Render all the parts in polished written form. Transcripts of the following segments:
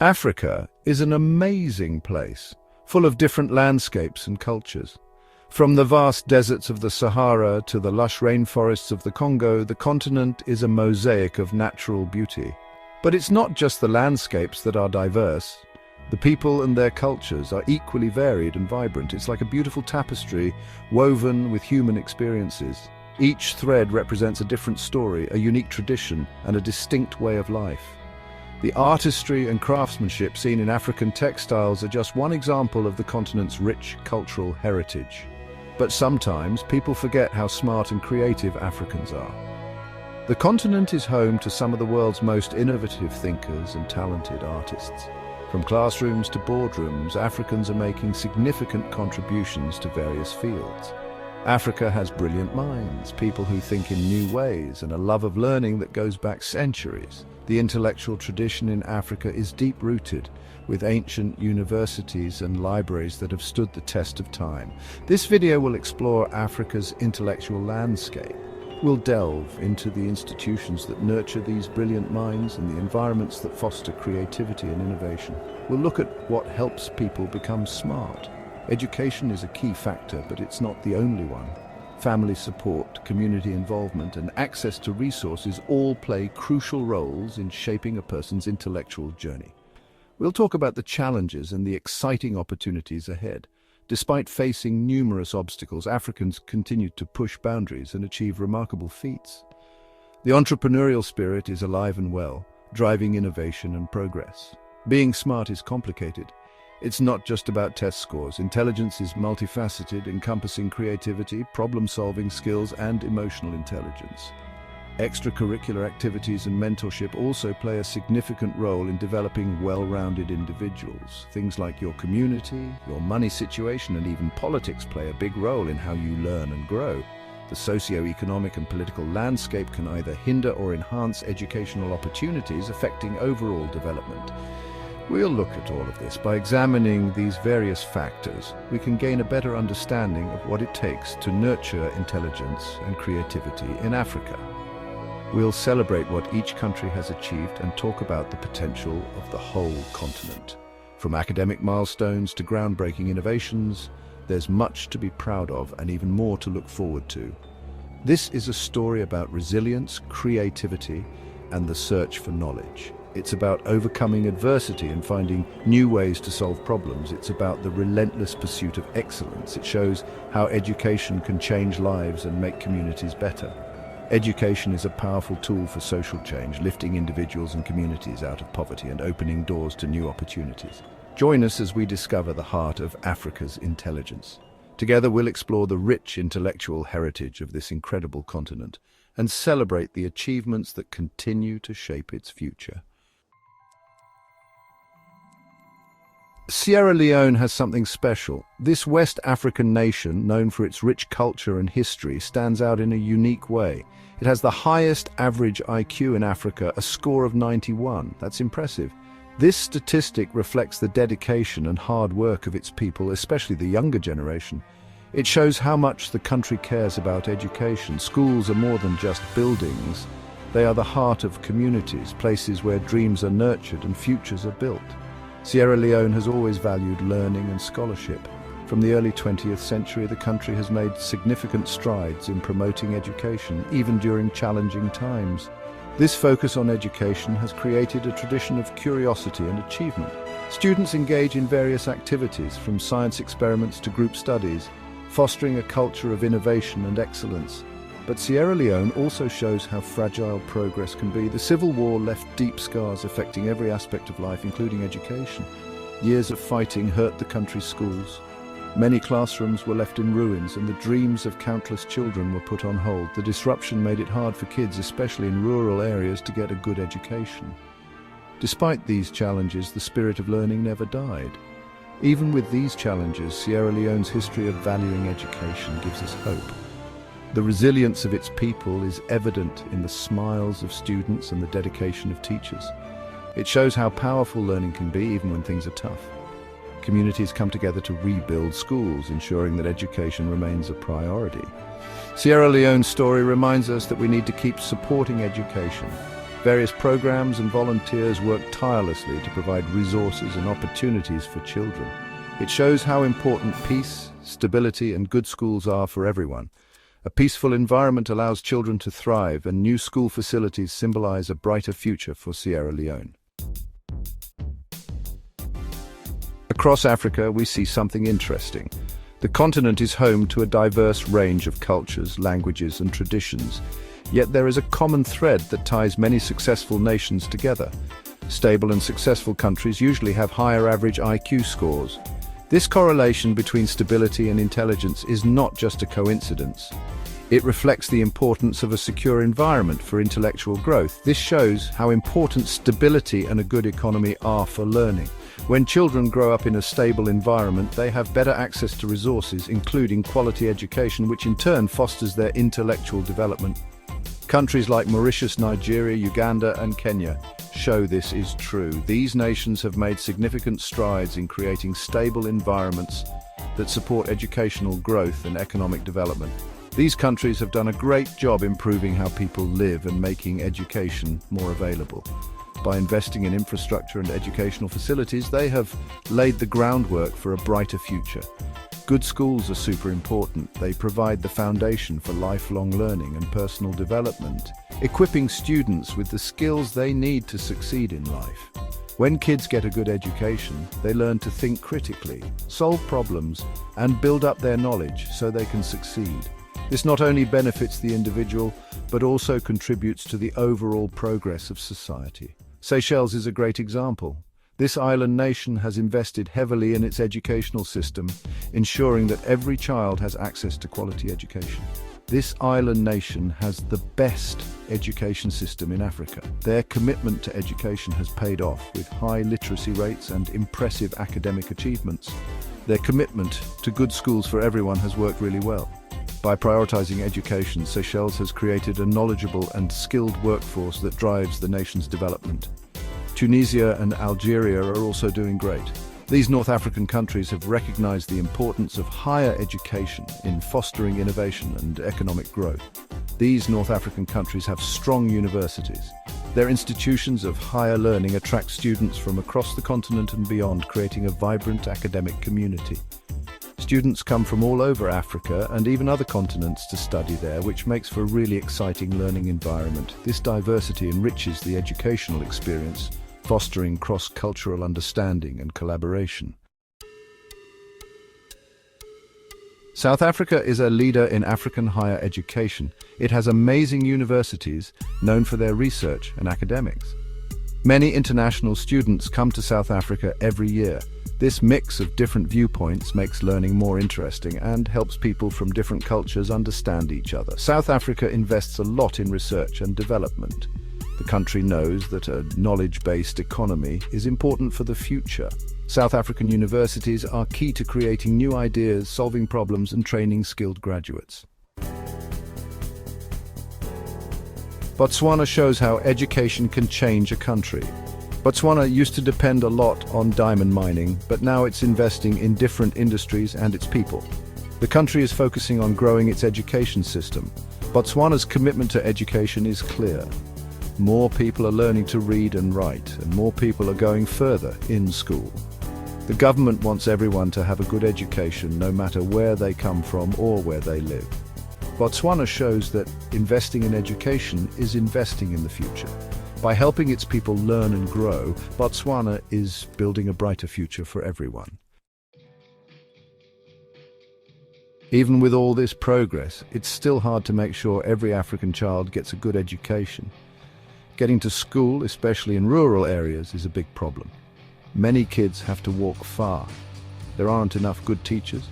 Africa is an amazing place, full of different landscapes and cultures. From the vast deserts of the Sahara to the lush rainforests of the Congo, the continent is a mosaic of natural beauty. But it's not just the landscapes that are diverse. The people and their cultures are equally varied and vibrant. It's like a beautiful tapestry woven with human experiences. Each thread represents a different story, a unique tradition, and a distinct way of life. The artistry and craftsmanship seen in African textiles are just one example of the continent's rich cultural heritage. But sometimes people forget how smart and creative Africans are. The continent is home to some of the world's most innovative thinkers and talented artists. From classrooms to boardrooms, Africans are making significant contributions to various fields. Africa has brilliant minds, people who think in new ways, and a love of learning that goes back centuries. The intellectual tradition in Africa is deep-rooted, with ancient universities and libraries that have stood the test of time. This video will explore Africa's intellectual landscape. We'll delve into the institutions that nurture these brilliant minds and the environments that foster creativity and innovation. We'll look at what helps people become smart. Education is a key factor, but it's not the only one. Family support, community involvement, and access to resources all play crucial roles in shaping a person's intellectual journey. We'll talk about the challenges and the exciting opportunities ahead. Despite facing numerous obstacles, Africans continue to push boundaries and achieve remarkable feats. The entrepreneurial spirit is alive and well, driving innovation and progress. Being smart is complicated. It's not just about test scores. Intelligence is multifaceted, encompassing creativity, problem-solving skills, and emotional intelligence. Extracurricular activities and mentorship also play a significant role in developing well-rounded individuals. Things like your community, your money situation, and even politics play a big role in how you learn and grow. The socio-economic and political landscape can either hinder or enhance educational opportunities, affecting overall development. We'll look at all of this. By examining these various factors, we can gain a better understanding of what it takes to nurture intelligence and creativity in Africa. We'll celebrate what each country has achieved and talk about the potential of the whole continent. From academic milestones to groundbreaking innovations, there's much to be proud of and even more to look forward to. This is a story about resilience, creativity, and the search for knowledge. It's about overcoming adversity and finding new ways to solve problems. It's about the relentless pursuit of excellence. It shows how education can change lives and make communities better. Education is a powerful tool for social change, lifting individuals and communities out of poverty and opening doors to new opportunities. Join us as we discover the heart of Africa's intelligence. Together we'll explore the rich intellectual heritage of this incredible continent and celebrate the achievements that continue to shape its future. Sierra Leone has something special. This West African nation, known for its rich culture and history, stands out in a unique way. It has the highest average IQ in Africa, a score of 91. That's impressive. This statistic reflects the dedication and hard work of its people, especially the younger generation. It shows how much the country cares about education. Schools are more than just buildings. They are the heart of communities, places where dreams are nurtured and futures are built. Sierra Leone has always valued learning and scholarship. From the early 20th century, the country has made significant strides in promoting education, even during challenging times. This focus on education has created a tradition of curiosity and achievement. Students engage in various activities, from science experiments to group studies, fostering a culture of innovation and excellence. But Sierra Leone also shows how fragile progress can be. The Civil War left deep scars affecting every aspect of life, including education. Years of fighting hurt the country's schools. Many classrooms were left in ruins, and the dreams of countless children were put on hold. The disruption made it hard for kids, especially in rural areas, to get a good education. Despite these challenges, the spirit of learning never died. Even with these challenges, Sierra Leone's history of valuing education gives us hope. The resilience of its people is evident in the smiles of students and the dedication of teachers. It shows how powerful learning can be even when things are tough. Communities come together to rebuild schools, ensuring that education remains a priority. Sierra Leone's story reminds us that we need to keep supporting education. Various programs and volunteers work tirelessly to provide resources and opportunities for children. It shows how important peace, stability, and good schools are for everyone. A peaceful environment allows children to thrive, and new school facilities symbolize a brighter future for Sierra Leone. Across Africa, we see something interesting. The continent is home to a diverse range of cultures, languages, and traditions. Yet there is a common thread that ties many successful nations together. Stable and successful countries usually have higher average IQ scores. This correlation between stability and intelligence is not just a coincidence. It reflects the importance of a secure environment for intellectual growth. This shows how important stability and a good economy are for learning. When children grow up in a stable environment, they have better access to resources, including quality education, which in turn fosters their intellectual development. Countries like Mauritius, Nigeria, Uganda, and Kenya show this is true. These nations have made significant strides in creating stable environments that support educational growth and economic development. These countries have done a great job improving how people live and making education more available. By investing in infrastructure and educational facilities, they have laid the groundwork for a brighter future. Good schools are super important. They provide the foundation for lifelong learning and personal development, equipping students with the skills they need to succeed in life. When kids get a good education, they learn to think critically, solve problems, and build up their knowledge so they can succeed. This not only benefits the individual, but also contributes to the overall progress of society. Seychelles is a great example. This island nation has invested heavily in its educational system, ensuring that every child has access to quality education. This island nation has the best education system in Africa. Their commitment to education has paid off with high literacy rates and impressive academic achievements. Their commitment to good schools for everyone has worked really well. By prioritizing education, Seychelles has created a knowledgeable and skilled workforce that drives the nation's development. Tunisia and Algeria are also doing great. These North African countries have recognized the importance of higher education in fostering innovation and economic growth. These North African countries have strong universities. Their institutions of higher learning attract students from across the continent and beyond, creating a vibrant academic community. Students come from all over Africa and even other continents to study there, which makes for a really exciting learning environment. This diversity enriches the educational experience, fostering cross-cultural understanding and collaboration. South Africa is a leader in African higher education. It has amazing universities known for their research and academics. Many international students come to South Africa every year. This mix of different viewpoints makes learning more interesting and helps people from different cultures understand each other. South Africa invests a lot in research and development. The country knows that a knowledge-based economy is important for the future. South African universities are key to creating new ideas, solving problems, and training skilled graduates. Botswana shows how education can change a country. Botswana used to depend a lot on diamond mining, but now it's investing in different industries and its people. The country is focusing on growing its education system. Botswana's commitment to education is clear. More people are learning to read and write, and more people are going further in school. The government wants everyone to have a good education, no matter where they come from or where they live. Botswana shows that investing in education is investing in the future. By helping its people learn and grow, Botswana is building a brighter future for everyone. Even with all this progress, it's still hard to make sure every African child gets a good education. Getting to school, especially in rural areas, is a big problem. Many kids have to walk far. There aren't enough good teachers,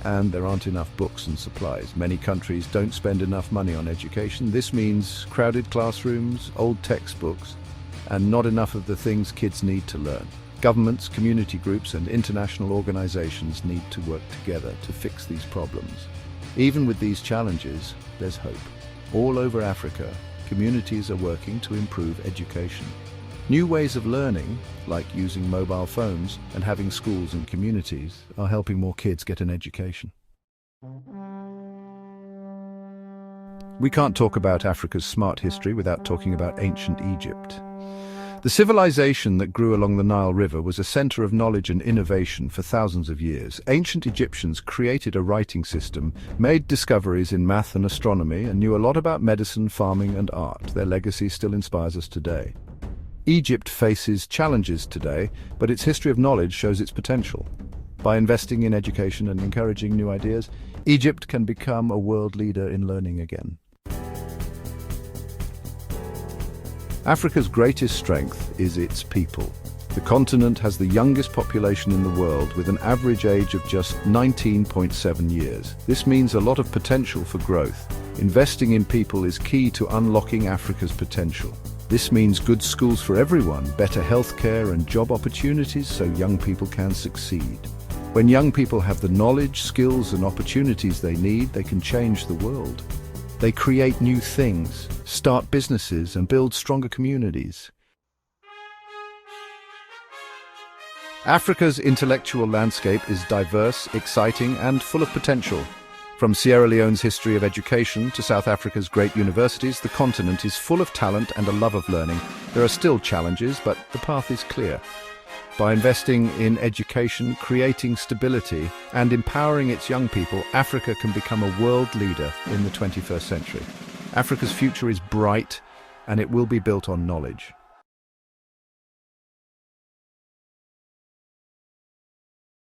and there aren't enough books and supplies. Many countries don't spend enough money on education. This means crowded classrooms, old textbooks, and not enough of the things kids need to learn. Governments, community groups, and international organizations need to work together to fix these problems. Even with these challenges, there's hope. All over Africa, communities are working to improve education. New ways of learning, like using mobile phones and having schools and communities, are helping more kids get an education. We can't talk about Africa's smart history without talking about ancient Egypt. The civilization that grew along the Nile River was a center of knowledge and innovation for thousands of years. Ancient Egyptians created a writing system, made discoveries in math and astronomy, and knew a lot about medicine, farming, and art. Their legacy still inspires us today. Egypt faces challenges today, but its history of knowledge shows its potential. By investing in education and encouraging new ideas, Egypt can become a world leader in learning again. Africa's greatest strength is its people. The continent has the youngest population in the world, with an average age of just 19.7 years. This means a lot of potential for growth. Investing in people is key to unlocking Africa's potential. This means good schools for everyone, better healthcare and job opportunities so young people can succeed. When young people have the knowledge, skills and opportunities they need, they can change the world. They create new things, start businesses and build stronger communities. Africa's intellectual landscape is diverse, exciting and full of potential. From Sierra Leone's history of education to South Africa's great universities, the continent is full of talent and a love of learning. There are still challenges, but the path is clear. By investing in education, creating stability, and empowering its young people, Africa can become a world leader in the 21st century. Africa's future is bright, and it will be built on knowledge.